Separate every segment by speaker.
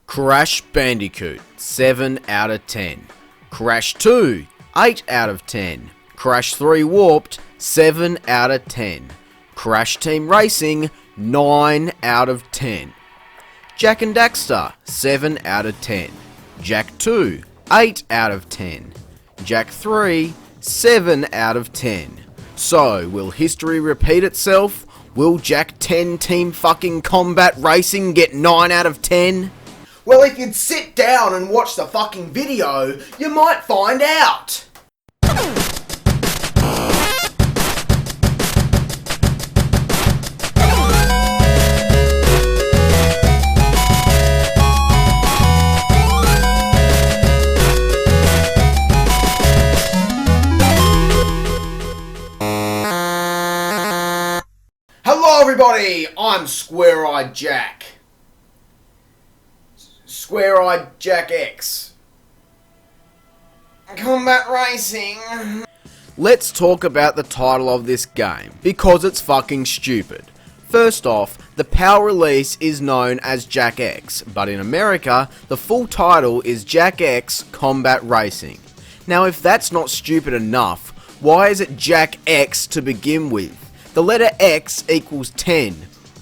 Speaker 1: Crash Bandicoot, 7 out of 10. Crash 2, 8 out of 10. Crash 3 Warped, 7 out of 10. Crash Team Racing, 9 out of 10. Jak and Daxter, 7 out of 10. Jak 2, 8 out of 10. Jak 3, 7 out of 10. So, will history repeat itself? Will Jak 10 Team fucking Combat Racing get 9 out of 10? Well, if you'd sit down and watch the fucking video, you might find out! Hello everybody, I'm Square-Eyed Jak. Square-Eyed Jak X. Combat Racing. Let's talk about the title of this game, because it's fucking stupid. First off, the PAL release is known as Jak X, but in America, the full title is Jak X Combat Racing. Now if that's not stupid enough, why is it Jak X to begin with? The letter X equals 10.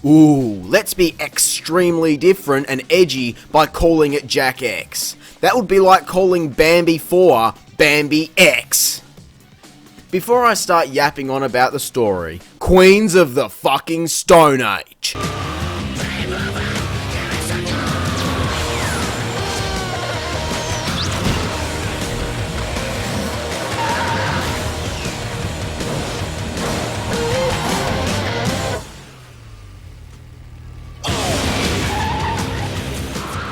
Speaker 1: Ooh, let's be extremely different and edgy by calling it Jak X. That would be like calling Bambi 4 Bambi X. Before I start yapping on about the story, Queens of the fucking Stone Age.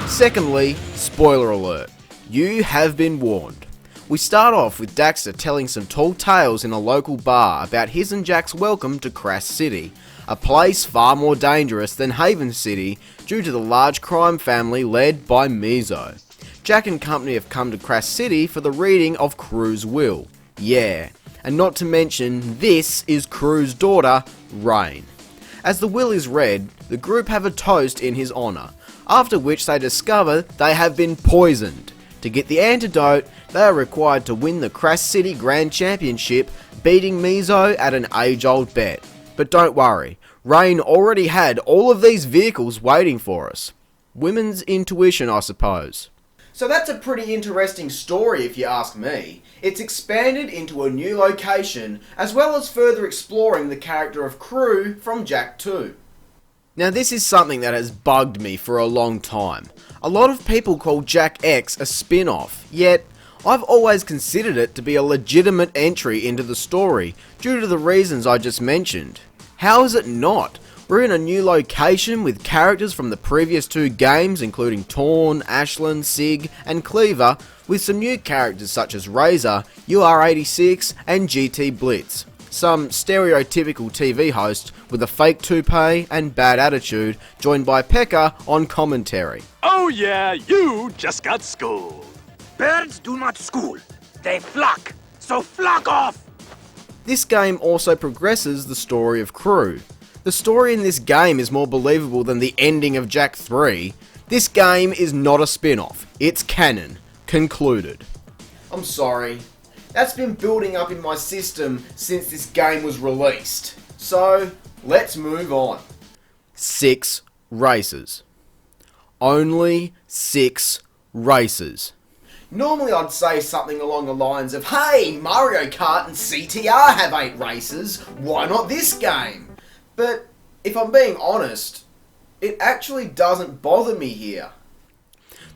Speaker 1: Secondly, spoiler alert, you have been warned. We start off with Daxter telling some tall tales in a local bar about his and Jak's welcome to Crash City, a place far more dangerous than Haven City due to the large crime family led by Mizo. Jak and company have come to Crash City for the reading of Crew's will. Yeah, and not to mention this is Crew's daughter, Rain. As the will is read, the group have a toast in his honour, after which they discover they have been poisoned. To get the antidote, they are required to win the Crash City Grand Championship, beating Mizo at an age-old bet. But don't worry, Rain already had all of these vehicles waiting for us. Women's intuition, I suppose. So that's a pretty interesting story if you ask me. It's expanded into a new location, as well as further exploring the character of Crew from Jak 2. Now this is something that has bugged me for a long time. A lot of people call Jak X a spin-off, yet I've always considered it to be a legitimate entry into the story, due to the reasons I just mentioned. How is it not? We're in a new location with characters from the previous two games, including Torn, Ashland, Sig, and Cleaver, with some new characters such as Razor, UR86, and GT Blitz. Some stereotypical TV host with a fake toupee and bad attitude, joined by Pekka on commentary.
Speaker 2: Oh yeah, you just got schooled.
Speaker 3: Birds do not school, they flock, so flock off!
Speaker 1: This game also progresses the story of Crew. The story in this game is more believable than the ending of Jak 3. This game is not a spin-off, it's canon. Concluded. I'm sorry. That's been building up in my system since this game was released. So, let's move on. 6 races. Only 6 races. Normally I'd say something along the lines of, hey, Mario Kart and CTR have 8 races, why not this game? But, if I'm being honest, it actually doesn't bother me here.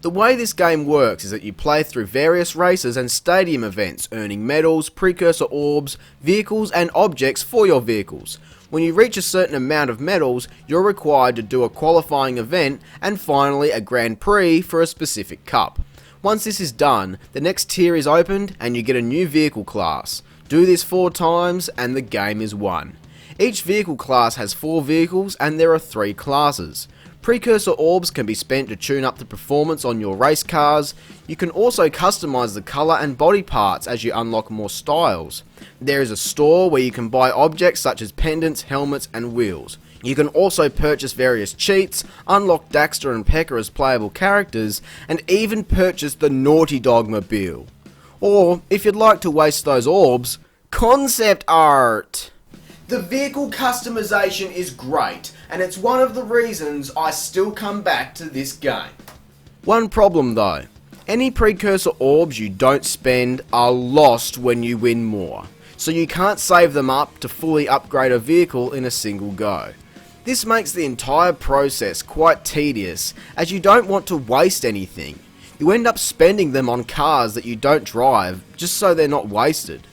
Speaker 1: The way this game works is that you play through various races and stadium events, earning medals, precursor orbs, vehicles and objects for your vehicles. When you reach a certain amount of medals, you're required to do a qualifying event and finally a Grand Prix for a specific cup. Once this is done, the next tier is opened and you get a new vehicle class. Do this 4 times and the game is won. Each vehicle class has 4 vehicles and there are 3 classes. Precursor orbs can be spent to tune up the performance on your race cars. You can also customize the color and body parts as you unlock more styles. There is a store where you can buy objects such as pendants, helmets and wheels. You can also purchase various cheats, unlock Daxter and Pekka as playable characters, and even purchase the Naughty Dog mobile. Or, if you'd like to waste those orbs, concept art! The vehicle customization is great, and it's one of the reasons I still come back to this game. One problem though, any precursor orbs you don't spend are lost when you win more, so you can't save them up to fully upgrade a vehicle in a single go. This makes the entire process quite tedious, as you don't want to waste anything. You end up spending them on cars that you don't drive, just so they're not wasted.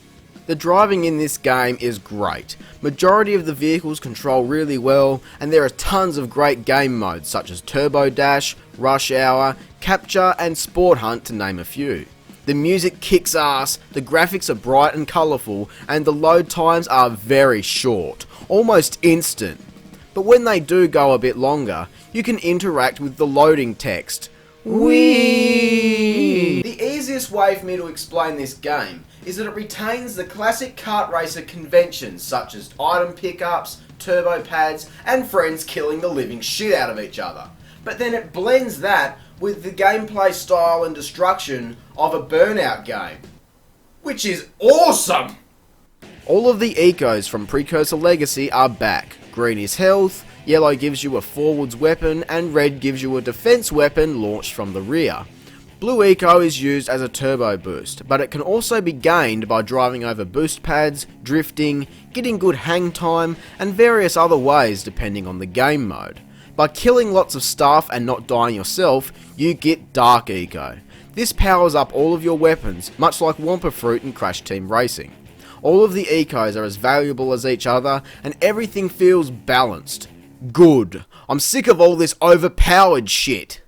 Speaker 1: The driving in this game is great. Majority of the vehicles control really well, and there are tons of great game modes such as Turbo Dash, Rush Hour, Capture and Sport Hunt to name a few. The music kicks ass, the graphics are bright and colourful, and the load times are very short, almost instant. But when they do go a bit longer, you can interact with the loading text. Whee! The easiest way for me to explain this game is that it retains the classic kart racer conventions such as item pickups, turbo pads, and friends killing the living shit out of each other. But then it blends that with the gameplay style and destruction of a Burnout game, which is awesome! All of the ecos from Precursor Legacy are back. Green is health, yellow gives you a forwards weapon, and red gives you a defense weapon launched from the rear. Blue eco is used as a turbo boost, but it can also be gained by driving over boost pads, drifting, getting good hang time, and various other ways depending on the game mode. By killing lots of stuff and not dying yourself, you get dark eco. This powers up all of your weapons, much like Wampa Fruit in Crash Team Racing. All of the ecos are as valuable as each other, and everything feels balanced. Good. I'm sick of all this overpowered shit.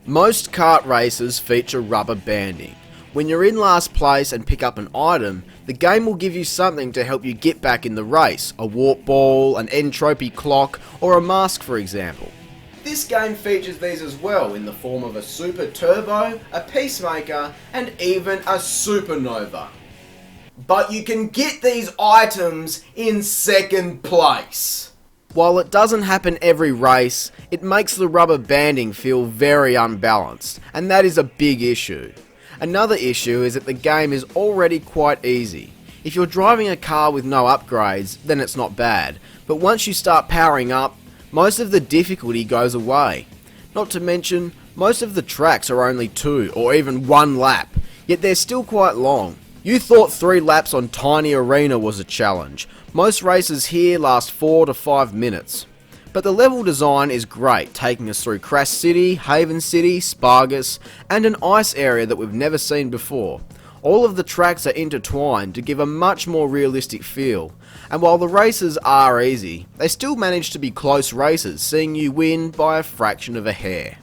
Speaker 1: Most kart races feature rubber banding. When you're in last place and pick up an item, the game will give you something to help you get back in the race, a warp ball, an entropy clock, or a mask for example. This game features these as well in the form of a Super Turbo, a Peacemaker, and even a Supernova. But you can get these items in second place. While it doesn't happen every race, it makes the rubber banding feel very unbalanced, and that is a big issue. Another issue is that the game is already quite easy. If you're driving a car with no upgrades, then it's not bad, but once you start powering up, most of the difficulty goes away. Not to mention, most of the tracks are only 2 or even 1 lap, yet they're still quite long. You thought 3 laps on Tiny Arena was a challenge. Most races here last 4 to 5 minutes. But the level design is great, taking us through Crash City, Haven City, Spargus, and an ice area that we've never seen before. All of the tracks are intertwined to give a much more realistic feel, and while the races are easy, they still manage to be close races, seeing you win by a fraction of a hair.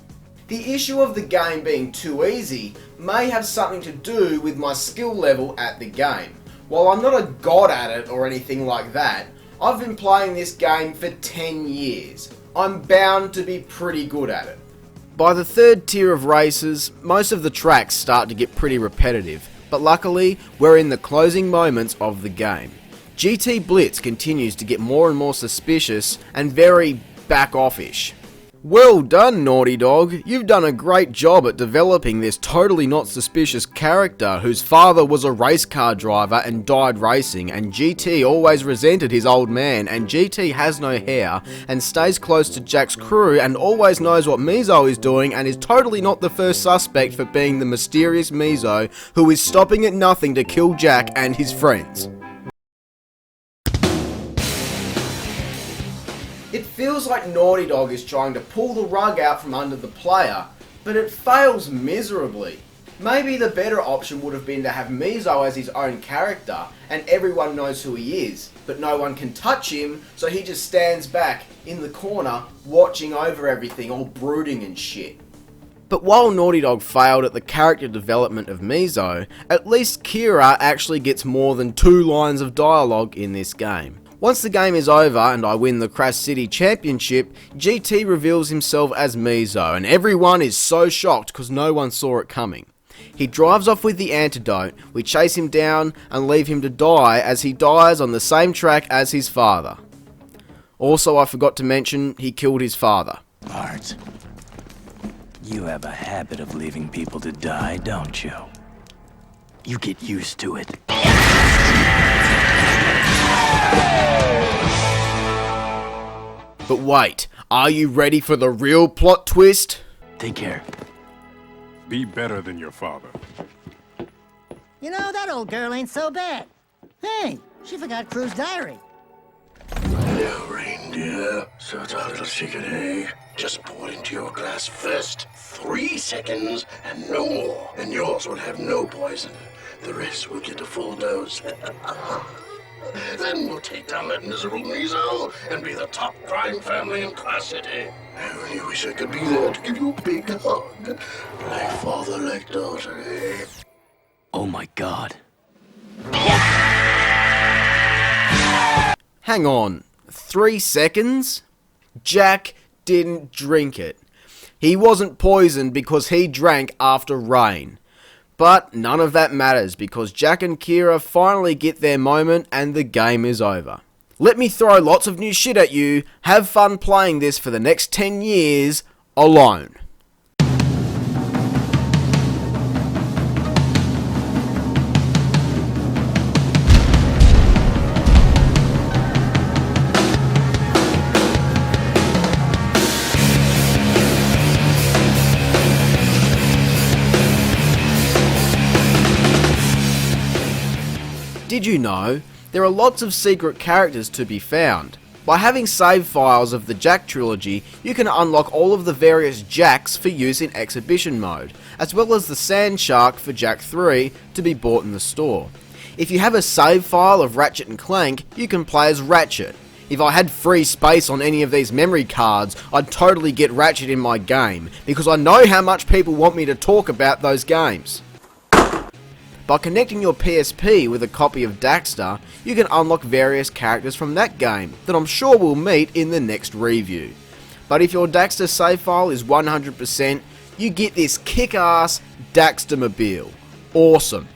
Speaker 1: The issue of the game being too easy may have something to do with my skill level at the game. While I'm not a god at it or anything like that, I've been playing this game for 10 years. I'm bound to be pretty good at it. By the third tier of races, most of the tracks start to get pretty repetitive, but luckily, we're in the closing moments of the game. GT Blitz continues to get more and more suspicious and very back-off-ish. Well done, Naughty Dog. You've done a great job at developing this totally not suspicious character whose father was a race car driver and died racing, and GT always resented his old man, and GT has no hair and stays close to Jak's crew and always knows what Mizo is doing and is totally not the first suspect for being the mysterious Mizo who is stopping at nothing to kill Jak and his friends. It feels like Naughty Dog is trying to pull the rug out from under the player, but it fails miserably. Maybe the better option would have been to have Mizo as his own character, and everyone knows who he is, but no one can touch him, so he just stands back in the corner, watching over everything, all brooding and shit. But while Naughty Dog failed at the character development of Mizo, at least Kira actually gets more than 2 lines of dialogue in this game. Once the game is over and I win the Crash City Championship, GT reveals himself as Mizo, and everyone is so shocked because no one saw it coming. He drives off with the antidote, we chase him down and leave him to die as he dies on the same track as his father. Also, I forgot to mention, he killed his father.
Speaker 4: Art, you have a habit of leaving people to die, don't you? You get used to it.
Speaker 1: But wait, are you ready for the real plot twist?
Speaker 4: Take care.
Speaker 2: Be better than your father.
Speaker 5: You know, that old girl ain't so bad. Hey, she forgot Crew's diary.
Speaker 6: Hello, reindeer. So it's our little secret, eh? Just pour it into your glass first. 3 seconds and no more. And yours will have no poison. The rest will get a full dose. Then we'll take down that miserable Mizo and be the top crime family in Class City. I only wish I could be there to give you a big hug. Like father, like daughter, eh?
Speaker 4: Oh my god.
Speaker 1: Hang on, 3 seconds? Jak didn't drink it. He wasn't poisoned because he drank after rain. But none of that matters because Jak and Kira finally get their moment and the game is over. Let me throw lots of new shit at you, have fun playing this for the next 10 years, alone. Did you know, there are lots of secret characters to be found. By having save files of the Jak trilogy, you can unlock all of the various Jaks for use in exhibition mode, as well as the Sand Shark for Jak 3 to be bought in the store. If you have a save file of Ratchet and Clank, you can play as Ratchet. If I had free space on any of these memory cards, I'd totally get Ratchet in my game, because I know how much people want me to talk about those games. By connecting your PSP with a copy of Daxter, you can unlock various characters from that game that I'm sure we'll meet in the next review. But if your Daxter save file is 100%, you get this kick-ass Daxtermobile. Awesome.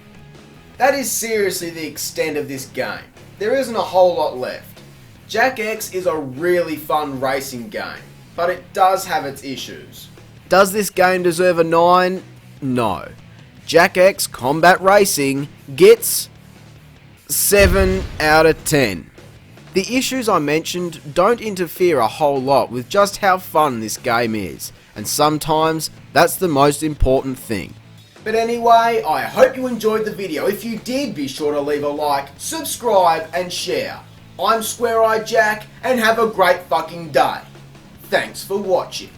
Speaker 1: That is seriously the extent of this game. There isn't a whole lot left. Jak X is a really fun racing game, but it does have its issues. Does this game deserve a 9? No. Jak X Combat Racing gets 7 out of 10. The issues I mentioned don't interfere a whole lot with just how fun this game is, and sometimes that's the most important thing. But anyway, I hope you enjoyed the video. If you did, be sure to leave a like, subscribe and share. I'm Square Eye Jak, and have a great fucking day. Thanks for watching.